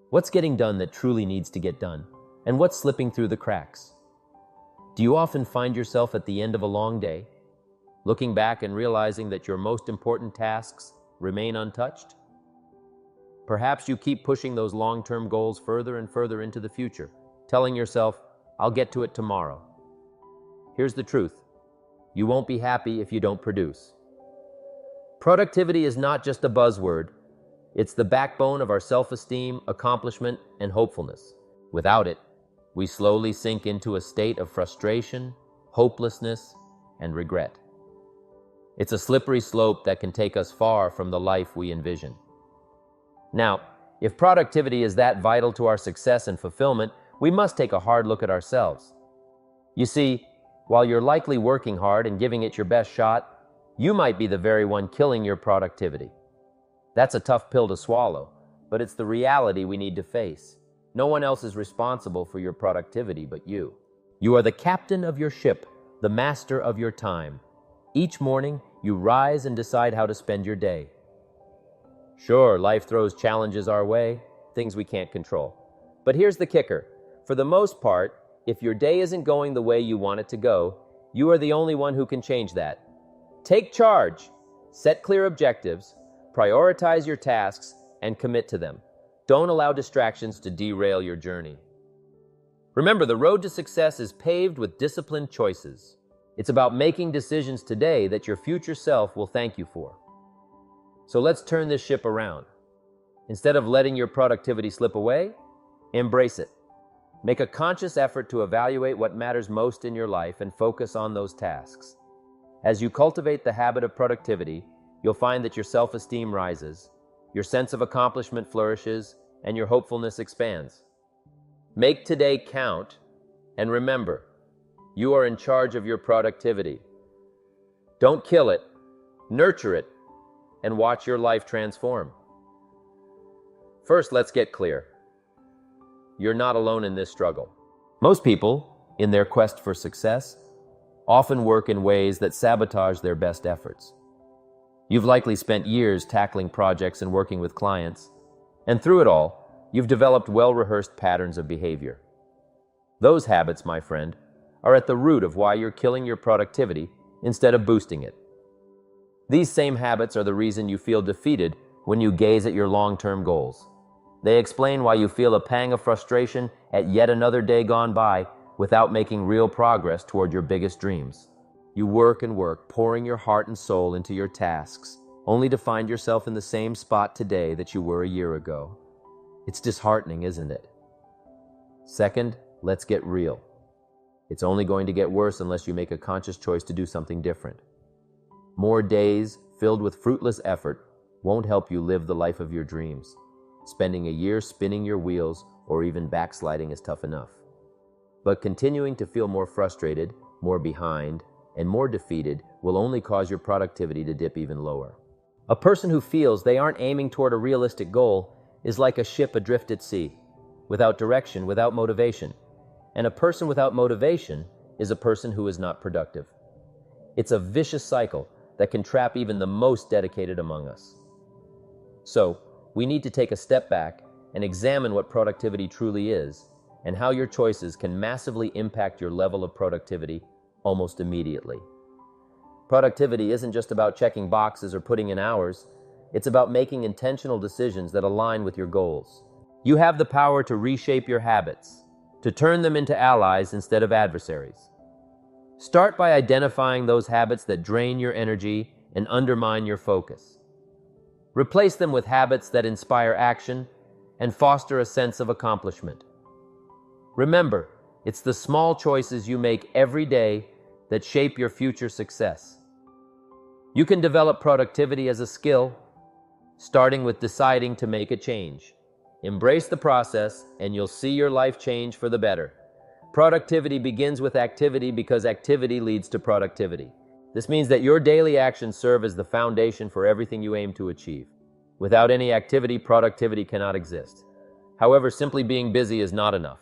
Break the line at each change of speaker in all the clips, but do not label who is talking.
What's getting done that truly needs to get done? And what's slipping through the cracks? Do you often find yourself at the end of a long day, looking back and realizing that your most important tasks remain untouched? Perhaps you keep pushing those long-term goals further and further into the future, telling yourself, "I'll get to it tomorrow." Here's the truth. You won't be happy if you don't produce. Productivity is not just a buzzword. It's the backbone of our self-esteem, accomplishment, and hopefulness. Without it, we slowly sink into a state of frustration, hopelessness, and regret. It's a slippery slope that can take us far from the life we envision. Now, if productivity is that vital to our success and fulfillment, we must take a hard look at ourselves. You see, while you're likely working hard and giving it your best shot, you might be the very one killing your productivity. That's a tough pill to swallow, but it's the reality we need to face. No one else is responsible for your productivity but you. You are the captain of your ship, the master of your time. Each morning, you rise and decide how to spend your day. Sure, life throws challenges our way, things we can't control. But here's the kicker. For the most part, if your day isn't going the way you want it to go, you are the only one who can change that. Take charge, set clear objectives, prioritize your tasks, and commit to them. Don't allow distractions to derail your journey. Remember, the road to success is paved with disciplined choices. It's about making decisions today that your future self will thank you for. So let's turn this ship around. Instead of letting your productivity slip away, embrace it. Make a conscious effort to evaluate what matters most in your life and focus on those tasks. As you cultivate the habit of productivity, you'll find that your self-esteem rises, your sense of accomplishment flourishes, and your hopefulness expands. Make today count, and remember, you are in charge of your productivity. Don't kill it, nurture it, and watch your life transform. First, let's get clear. You're not alone in this struggle. Most people, in their quest for success, often work in ways that sabotage their best efforts. You've likely spent years tackling projects and working with clients, and through it all, you've developed well-rehearsed patterns of behavior. Those habits, my friend, are at the root of why you're killing your productivity instead of boosting it. These same habits are the reason you feel defeated when you gaze at your long-term goals. They explain why you feel a pang of frustration at yet another day gone by without making real progress toward your biggest dreams. You work and work, pouring your heart and soul into your tasks, only to find yourself in the same spot today that you were a year ago. It's disheartening, isn't it? Second, let's get real. It's only going to get worse unless you make a conscious choice to do something different. More days filled with fruitless effort won't help you live the life of your dreams. Spending a year spinning your wheels or even backsliding is tough enough. But continuing to feel more frustrated, more behind, and more defeated will only cause your productivity to dip even lower. A person who feels they aren't aiming toward a realistic goal is like a ship adrift at sea, without direction, without motivation. And a person without motivation is a person who is not productive. It's a vicious cycle that can trap even the most dedicated among us. So, we need to take a step back and examine what productivity truly is and how your choices can massively impact your level of productivity almost immediately. Productivity isn't just about checking boxes or putting in hours. It's about making intentional decisions that align with your goals. You have the power to reshape your habits, to turn them into allies instead of adversaries. Start by identifying those habits that drain your energy and undermine your focus. Replace them with habits that inspire action and foster a sense of accomplishment. Remember, it's the small choices you make every day that shape your future success. You can develop productivity as a skill, starting with deciding to make a change. Embrace the process, and you'll see your life change for the better. Productivity begins with activity because activity leads to productivity. This means that your daily actions serve as the foundation for everything you aim to achieve. Without any activity, productivity cannot exist. However, simply being busy is not enough.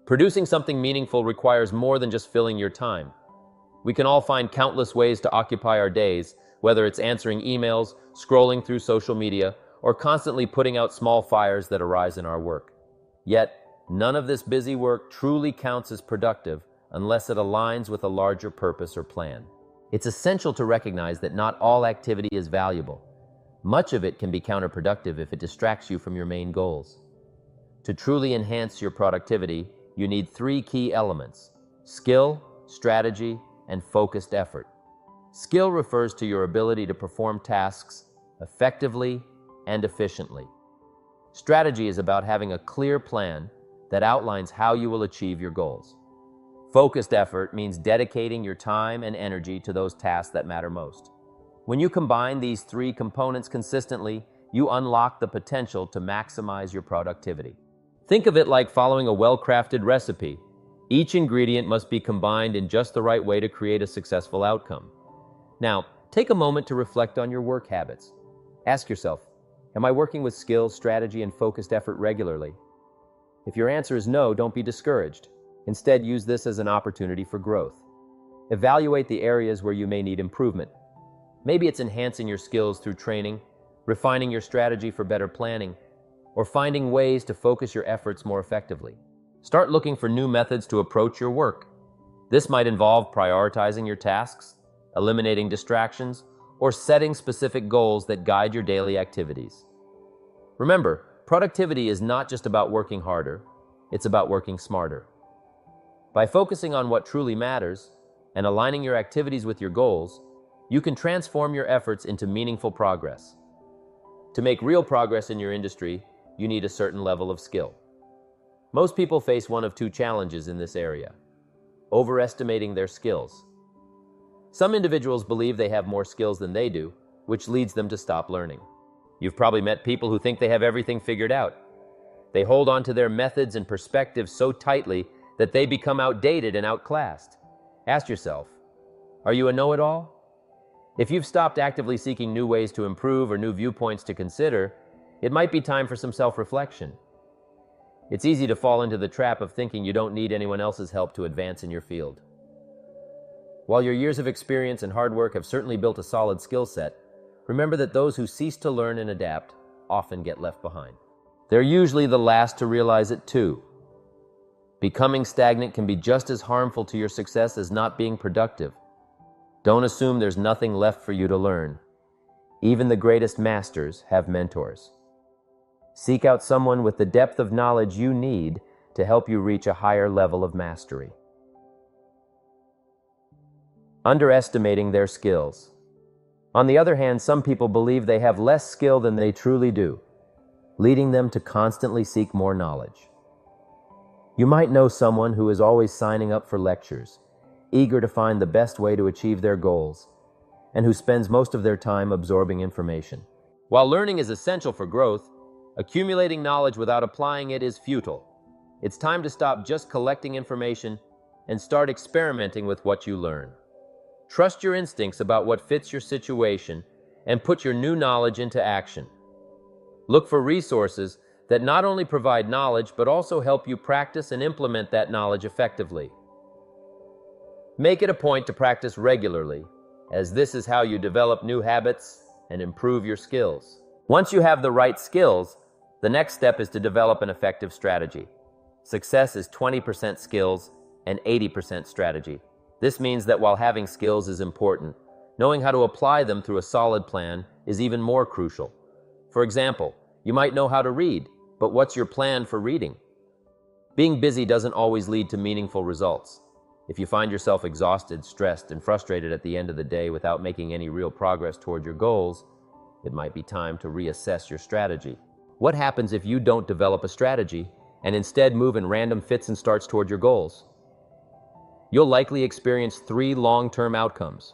Producing something meaningful requires more than just filling your time. We can all find countless ways to occupy our days, whether it's answering emails, scrolling through social media, or constantly putting out small fires that arise in our work. Yet, none of this busy work truly counts as productive unless it aligns with a larger purpose or plan. It's essential to recognize that not all activity is valuable. Much of it can be counterproductive if it distracts you from your main goals. To truly enhance your productivity, you need three key elements: skill, strategy, and focused effort. Skill refers to your ability to perform tasks effectively and efficiently. Strategy is about having a clear plan that outlines how you will achieve your goals. Focused effort means dedicating your time and energy to those tasks that matter most. When you combine these three components consistently, you unlock the potential to maximize your productivity. Think of it like following a well-crafted recipe. Each ingredient must be combined in just the right way to create a successful outcome. Now, take a moment to reflect on your work habits. Ask yourself, am I working with skill, strategy, and focused effort regularly? If your answer is no, don't be discouraged. Instead, use this as an opportunity for growth. Evaluate the areas where you may need improvement. Maybe it's enhancing your skills through training, refining your strategy for better planning, or finding ways to focus your efforts more effectively. Start looking for new methods to approach your work. This might involve prioritizing your tasks, eliminating distractions, or setting specific goals that guide your daily activities. Remember, productivity is not just about working harder, it's about working smarter. By focusing on what truly matters and aligning your activities with your goals, you can transform your efforts into meaningful progress. To make real progress in your industry, you need a certain level of skill. Most people face one of two challenges in this area: overestimating their skills. Some individuals believe they have more skills than they do, which leads them to stop learning. You've probably met people who think they have everything figured out. They hold on to their methods and perspectives so tightly that they become outdated and outclassed. Ask yourself, are you a know-it-all? If you've stopped actively seeking new ways to improve or new viewpoints to consider, it might be time for some self-reflection. It's easy to fall into the trap of thinking you don't need anyone else's help to advance in your field. While your years of experience and hard work have certainly built a solid skill set, remember that those who cease to learn and adapt often get left behind. They're usually the last to realize it too. Becoming stagnant can be just as harmful to your success as not being productive. Don't assume there's nothing left for you to learn. Even the greatest masters have mentors. Seek out someone with the depth of knowledge you need to help you reach a higher level of mastery. Underestimating their skills. On the other hand, some people believe they have less skill than they truly do, leading them to constantly seek more knowledge. You might know someone who is always signing up for lectures, eager to find the best way to achieve their goals, and who spends most of their time absorbing information. While learning is essential for growth, accumulating knowledge without applying it is futile. It's time to stop just collecting information and start experimenting with what you learn. Trust your instincts about what fits your situation and put your new knowledge into action. Look for resources that not only provide knowledge but also help you practice and implement that knowledge effectively. Make it a point to practice regularly, as this is how you develop new habits and improve your skills. Once you have the right skills, the next step is to develop an effective strategy. Success is 20% skills and 80% strategy. This means that while having skills is important, knowing how to apply them through a solid plan is even more crucial. For example, you might know how to read, but what's your plan for reading? Being busy doesn't always lead to meaningful results. If you find yourself exhausted, stressed, and frustrated at the end of the day without making any real progress toward your goals, it might be time to reassess your strategy. What happens if you don't develop a strategy and instead move in random fits and starts toward your goals? You'll likely experience three long-term outcomes.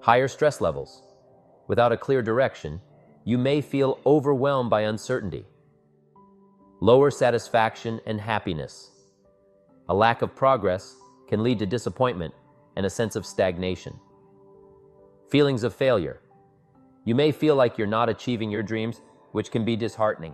Higher stress levels. Without a clear direction, you may feel overwhelmed by uncertainty. Lower satisfaction and happiness. A lack of progress can lead to disappointment and a sense of stagnation. Feelings of failure. You may feel like you're not achieving your dreams, which can be disheartening.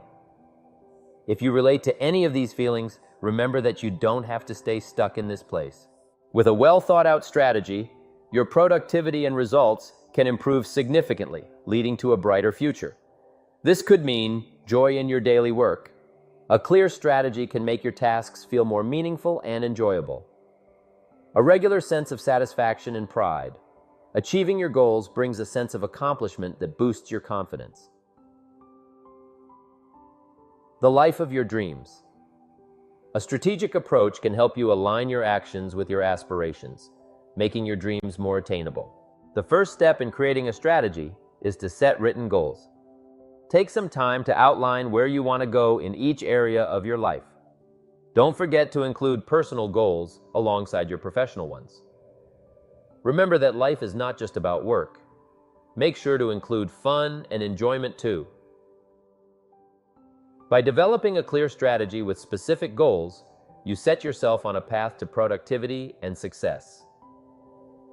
If you relate to any of these feelings, remember that you don't have to stay stuck in this place. With a well-thought-out strategy, your productivity and results can improve significantly, leading to a brighter future. This could mean joy in your daily work. A clear strategy can make your tasks feel more meaningful and enjoyable. A regular sense of satisfaction and pride. Achieving your goals brings a sense of accomplishment that boosts your confidence. The life of your dreams. A strategic approach can help you align your actions with your aspirations, making your dreams more attainable. The first step in creating a strategy is to set written goals. Take some time to outline where you want to go in each area of your life. Don't forget to include personal goals alongside your professional ones. Remember that life is not just about work. Make sure to include fun and enjoyment too. By developing a clear strategy with specific goals, you set yourself on a path to productivity and success.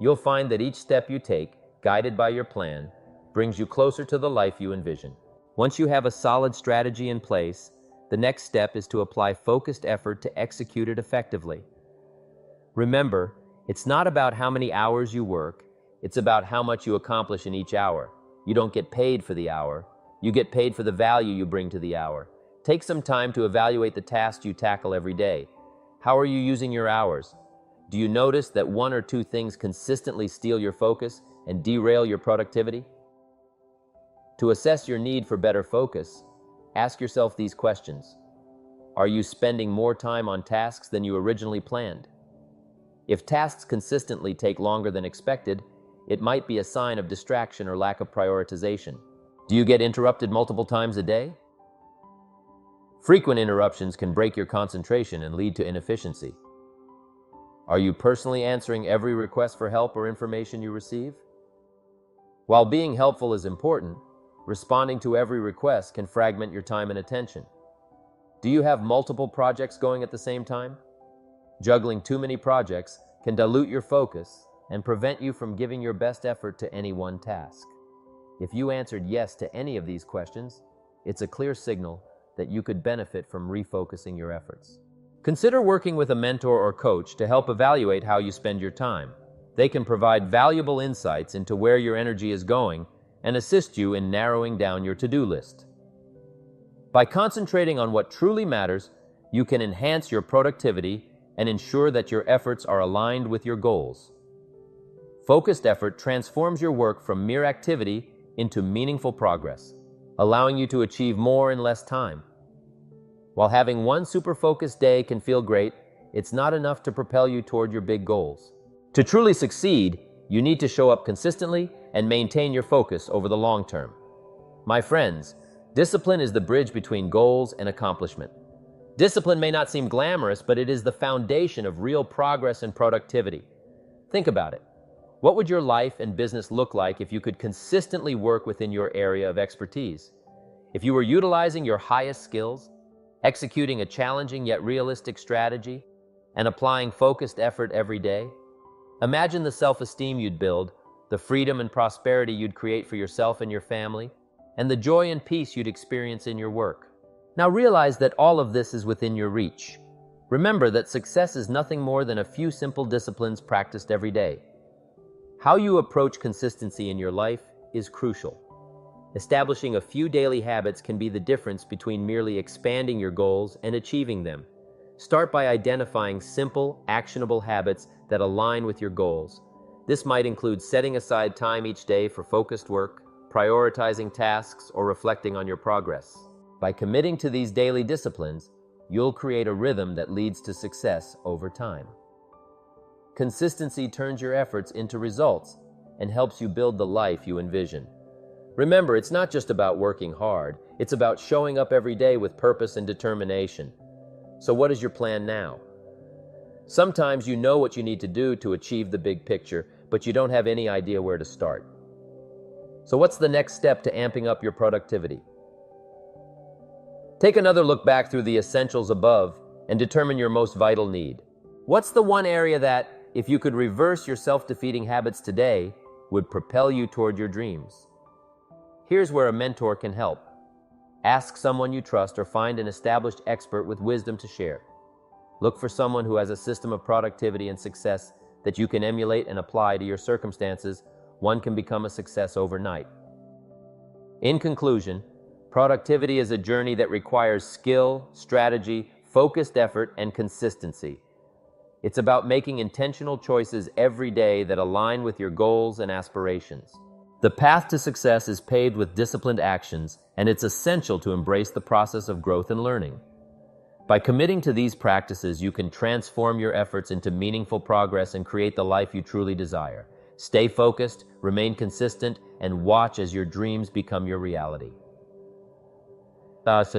You'll find that each step you take, guided by your plan, brings you closer to the life you envision. Once you have a solid strategy in place, the next step is to apply focused effort to execute it effectively. Remember, it's not about how many hours you work, it's about how much you accomplish in each hour. You don't get paid for the hour, you get paid for the value you bring to the hour. Take some time to evaluate the tasks you tackle every day. How are you using your hours? Do you notice that one or two things consistently steal your focus and derail your productivity? To assess your need for better focus, ask yourself these questions. Are you spending more time on tasks than you originally planned? If tasks consistently take longer than expected, it might be a sign of distraction or lack of prioritization. Do you get interrupted multiple times a day? Frequent interruptions can break your concentration and lead to inefficiency. Are you personally answering every request for help or information you receive? While being helpful is important, responding to every request can fragment your time and attention. Do you have multiple projects going at the same time? Juggling too many projects can dilute your focus and prevent you from giving your best effort to any one task. If you answered yes to any of these questions, it's a clear signal that you could benefit from refocusing your efforts. Consider working with a mentor or coach to help evaluate how you spend your time. They can provide valuable insights into where your energy is going and assist you in narrowing down your to-do list. By concentrating on what truly matters, you can enhance your productivity and ensure that your efforts are aligned with your goals. Focused effort transforms your work from mere activity into meaningful progress, allowing you to achieve more in less time. While having one super-focused day can feel great, it's not enough to propel you toward your big goals. To truly succeed, you need to show up consistently and maintain your focus over the long term. My friends, discipline is the bridge between goals and accomplishment. Discipline may not seem glamorous, but it is the foundation of real progress and productivity. Think about it. What would your life and business look like if you could consistently work within your area of expertise? If you were utilizing your highest skills, executing a challenging yet realistic strategy, and applying focused effort every day? Imagine the self-esteem you'd build, the freedom and prosperity you'd create for yourself and your family, and the joy and peace you'd experience in your work. Now realize that all of this is within your reach. Remember that success is nothing more than a few simple disciplines practiced every day. How you approach consistency in your life is crucial. Establishing a few daily habits can be the difference between merely expanding your goals and achieving them. Start by identifying simple, actionable habits that align with your goals. This might include setting aside time each day for focused work, prioritizing tasks, or reflecting on your progress. By committing to these daily disciplines, you'll create a rhythm that leads to success over time. Consistency turns your efforts into results and helps you build the life you envision. Remember, it's not just about working hard, it's about showing up every day with purpose and determination. So what is your plan now? Sometimes you know what you need to do to achieve the big picture, but you don't have any idea where to start. So what's the next step to amping up your productivity? Take another look back through the essentials above and determine your most vital need. What's the one area that, if you could reverse your self-defeating habits today, would propel you toward your dreams? Here's where a mentor can help. Ask someone you trust or find an established expert with wisdom to share. Look for someone who has a system of productivity and success that you can emulate and apply to your circumstances. One can become a success overnight. In conclusion, Productivity is a journey that requires skill, strategy, focused effort, and consistency. It's about making intentional choices every day that align with your goals and aspirations. The path to success is paved with disciplined actions, and it's essential to embrace the process of growth and learning. By committing to these practices, you can transform your efforts into meaningful progress and create the life you truly desire. Stay focused, remain consistent, and watch as your dreams become your reality. Thus,